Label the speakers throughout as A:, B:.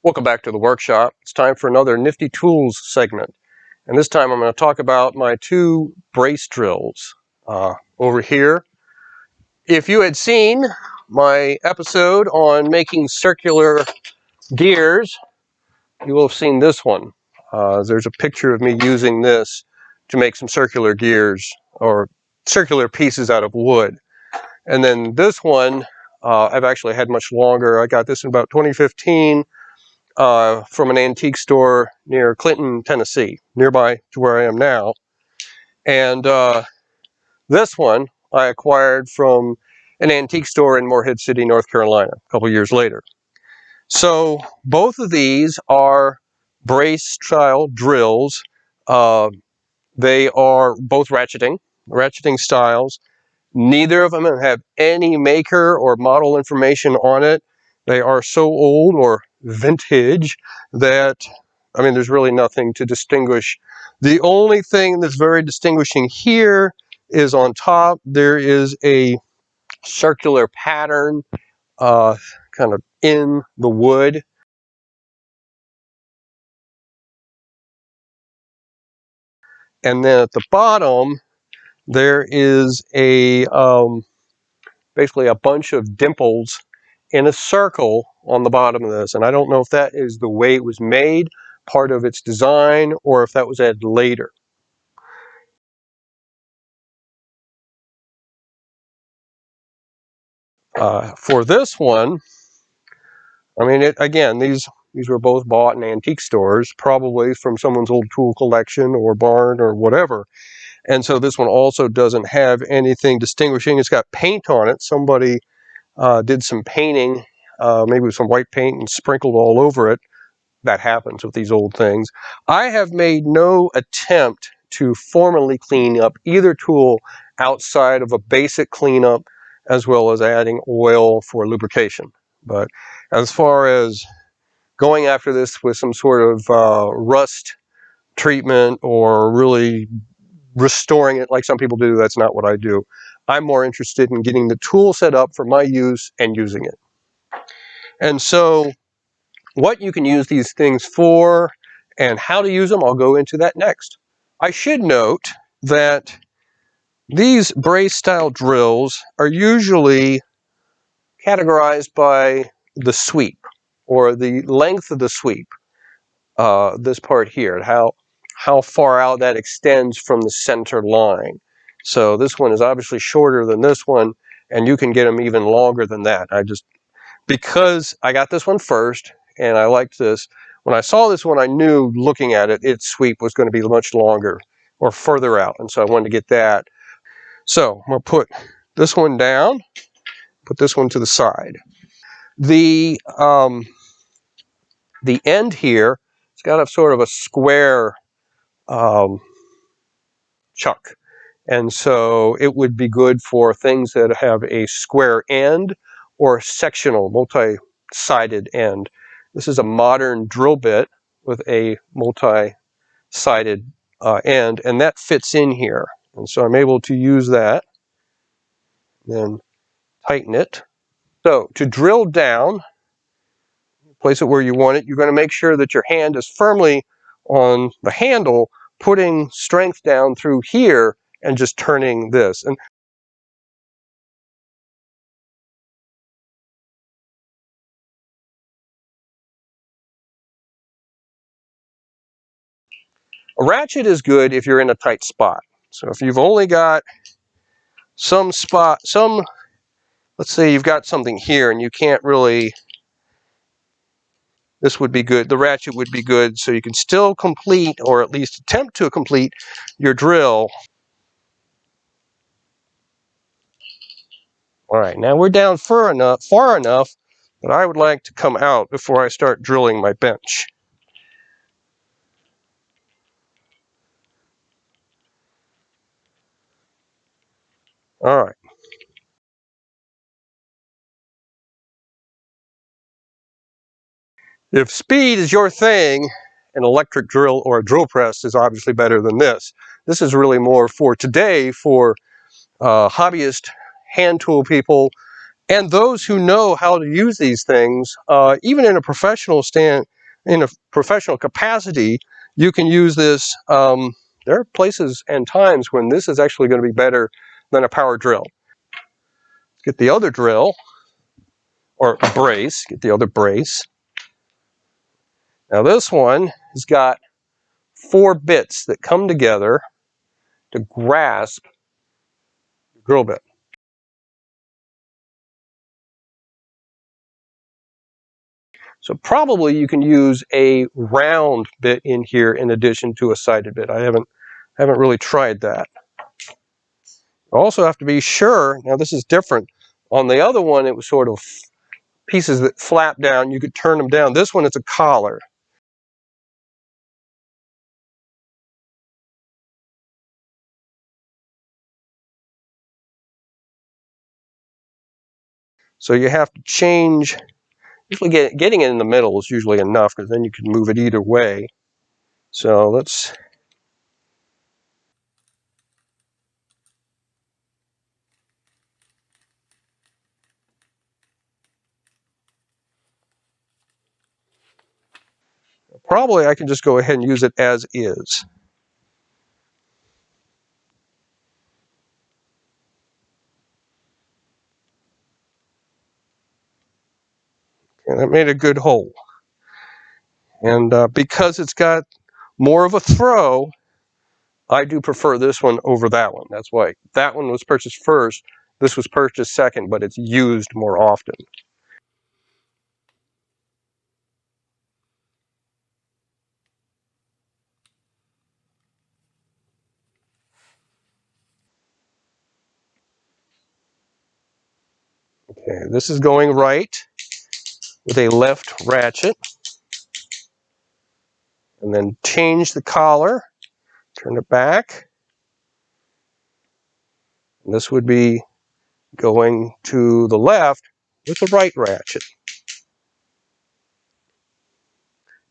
A: Welcome back to the workshop. It's time for another Nifty Tools segment. And this time I'm going to talk about my two brace drills over here. If you had seen my episode on making circular gears, you will have seen this one. There's a picture of me using this to make some circular gears or circular pieces out of wood. And then this one I've actually had much longer. I got this in about 2015. From an antique store near Clinton, Tennessee, nearby to where I am now. And this one I acquired from an antique store in Morehead City, North Carolina, a couple years later. So both of these are brace style drills. They are both ratcheting styles. Neither of them have any maker or model information on it. They are so old or vintage that, I mean, there's really nothing to distinguish. The only thing that's very distinguishing here is on top, there is a circular pattern kind of in the wood. And then at the bottom, there is a basically a bunch of dimples in a circle on the bottom of this. And I don't know if that is the way it was made, part of its design, or if that was added later. For this one, I mean, again, these were both bought in antique stores, probably from someone's old tool collection or barn or whatever. And so this one also doesn't have anything distinguishing. It's got paint on it. Somebody did some painting, maybe with some white paint, and sprinkled all over it. That happens with these old things. I have made no attempt to formally clean up either tool outside of a basic cleanup, as well as adding oil for lubrication. But as far as going after this with some sort of rust treatment or really restoring it like some people do, that's not what I do. I'm more interested in getting the tool set up for my use and using it. And so what you can use these things for and how to use them, I'll go into that next. I should note that these brace style drills are usually categorized by the sweep or the length of the sweep, this part here, how far out that extends from the center line. So this one is obviously shorter than this one, and you can get them even longer than that. Because I got this one first and I liked this, when I saw this one, I knew looking at it, its sweep was going to be much longer or further out, and so I wanted to get that. So I'm going to put this one down, put this one to the side. The end here, it's got a sort of a square chuck, and so it would be good for things that have a square end or sectional, multi-sided end. This is a modern drill bit with a multi-sided end, and that fits in here. And so I'm able to use that, then tighten it. So to drill down, place it where you want it, you're going to make sure that your hand is firmly on the handle, putting strength down through here and just turning this. And a ratchet is good if you're in a tight spot. So if you've only got some spot, let's say you've got something here and you can't really, this would be good. The ratchet would be good so you can still complete, or at least attempt to complete, your drill. All right, now we're down far enough that I would like to come out before I start drilling my bench. All right. If speed is your thing, an electric drill or a drill press is obviously better than this. This is really more for today for hobbyist hand tool people And those who know how to use these things, even in a professional capacity, you can use this. There are places and times when this is actually going to be better than a power drill. Get the other drill, or brace, get the other brace. Now this one has got 4 bits that come together to grasp the drill bit. So probably you can use a round bit in here in addition to a sided bit. I haven't really tried that. You also have to be sure, now this is different. On the other one, it was sort of pieces that flap down. You could turn them down. This one, it's a collar. So you have to change. Usually getting it in the middle is usually enough, because then you can move it either way. So let's... Probably I can just go ahead and use it as is. And that made a good hole. And because it's got more of a throw, I do prefer this one over that one. That's why that one was purchased first. This was purchased second, but it's used more often. Okay, this is going right with a left ratchet. And then change the collar, turn it back. And this would be going to the left with the right ratchet.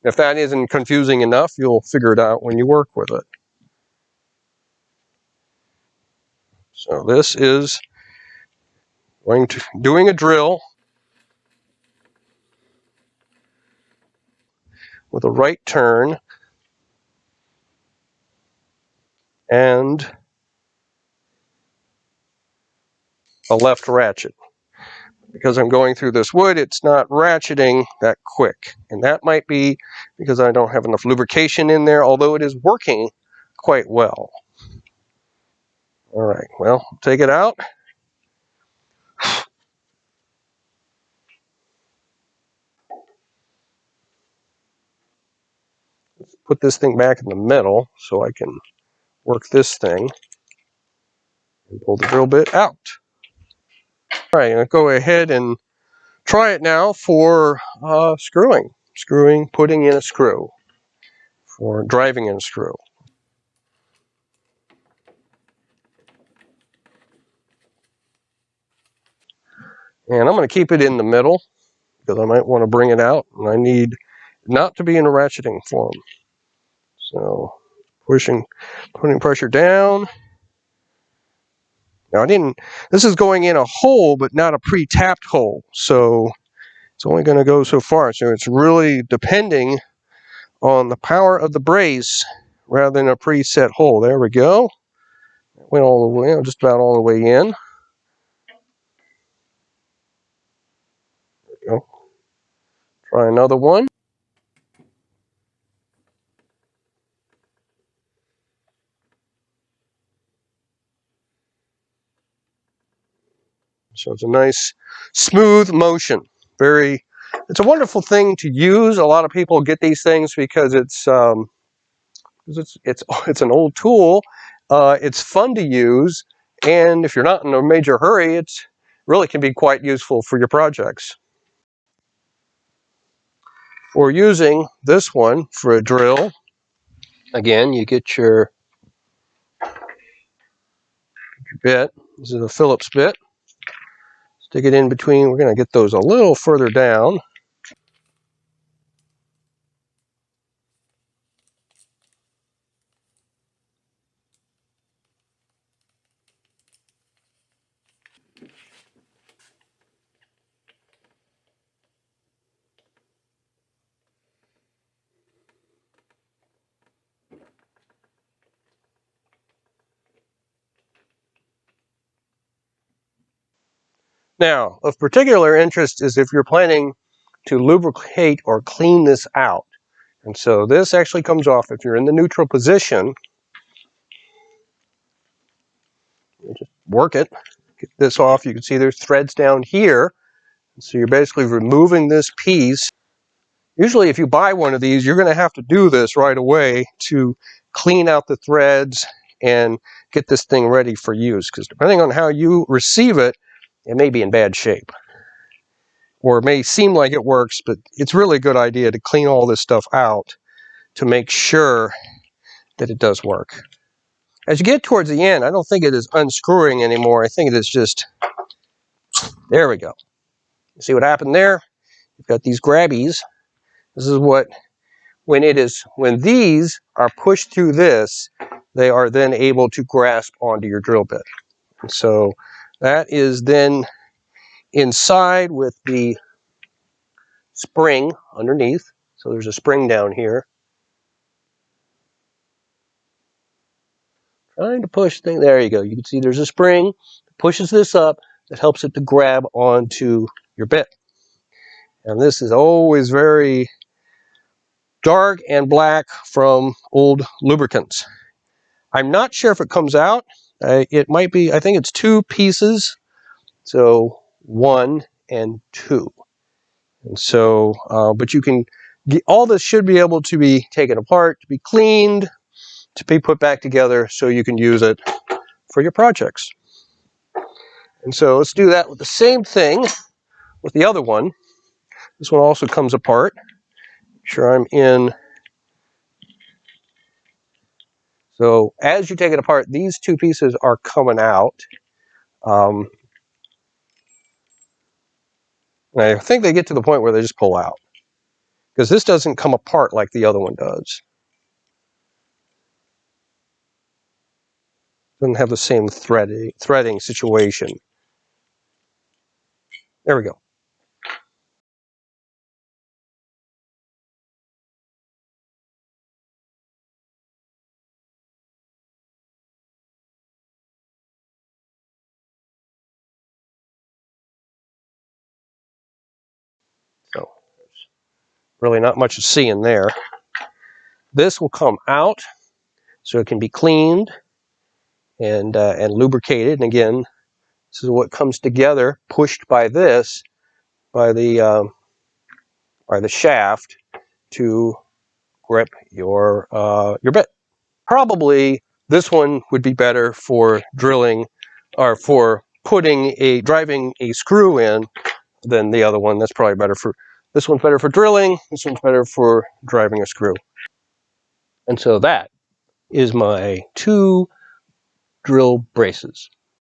A: If that isn't confusing enough, you'll figure it out when you work with it. So this is doing a drill with a right turn and a left ratchet. Because I'm going through this wood, it's not ratcheting that quick. And that might be because I don't have enough lubrication in there, although it is working quite well. All right, well, take it out. Let's put this thing back in the middle so I can work this thing and pull the drill bit out. All right, I'll go ahead and try it now for screwing, putting in a screw, for driving in a screw. And I'm going to keep it in the middle because I might want to bring it out, and I need not to be in a ratcheting form. So putting pressure down. Now this is going in a hole, but not a pre-tapped hole. So it's only going to go so far. So it's really depending on the power of the brace rather than a preset hole. There we go. It went all the way, just about all the way in. There we go. Try another one. So it's a nice, smooth motion. It's a wonderful thing to use. A lot of people get these things because it's an old tool. It's fun to use, and if you're not in a major hurry, it really can be quite useful for your projects. For using this one for a drill, again, you get your bit. This is a Phillips bit. Stick it in between. We're going to get those a little further down. Now, of particular interest is if you're planning to lubricate or clean this out. And so this actually comes off if you're in the neutral position. You just work it, get this off. You can see there's threads down here. So you're basically removing this piece. Usually if you buy one of these, you're going to have to do this right away to clean out the threads and get this thing ready for use. Because depending on how you receive it, it may be in bad shape. Or it may seem like it works, but it's really a good idea to clean all this stuff out to make sure that it does work. As you get towards the end, I don't think it is unscrewing anymore. I think it is just, there we go. See what happened there? You've got these grabbies. This is what, when these are pushed through this, they are then able to grasp onto your drill bit. And so that is then inside with the spring underneath. So there's a spring down here. Trying to push things. There you go. You can see there's a spring that pushes this up that helps it to grab onto your bit. And this is always very dark and black from old lubricants. I'm not sure if it comes out. It might be, I think it's 2 pieces. So 1 and 2. And so, but you can, all this should be able to be taken apart, to be cleaned, to be put back together so you can use it for your projects. And so let's do that with the same thing with the other one. This one also comes apart. Make sure I'm in. So as you take it apart, these 2 pieces are coming out. And I think they get to the point where they just pull out, because this doesn't come apart like the other one does. Doesn't have the same threading situation. There we go. So there's really not much to see in there. This will come out so it can be cleaned and lubricated. And again, this is what comes together, pushed by this, by the shaft to grip your bit. Probably this one would be better for drilling or for driving a screw in than the other one. That's probably better for, this one's better for drilling, this one's better for driving a screw. And so that is my 2 drill braces.